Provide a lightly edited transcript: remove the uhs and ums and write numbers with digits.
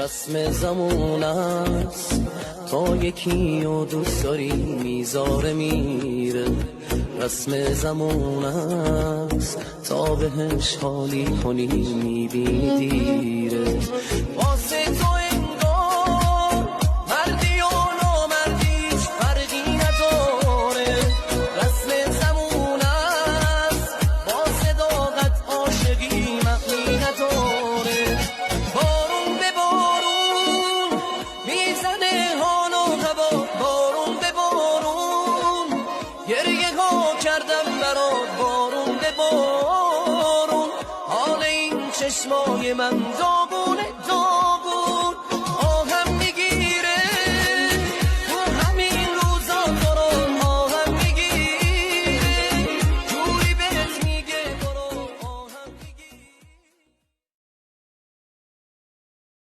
رسم زمان است تا یکی و دوست داری میذاره میره. رسم زمان است تا بهش حالی کنی میبینی دیره. واسه تو انگار مردی و نامردیش فرقی نداره. رسم زمان است با صداقت عاشقی معنی نداره. بارون به بارون میزنه حال و هوا، بارون به بارون گریه ها کردم برات. بارون به بارون حال این چشمای من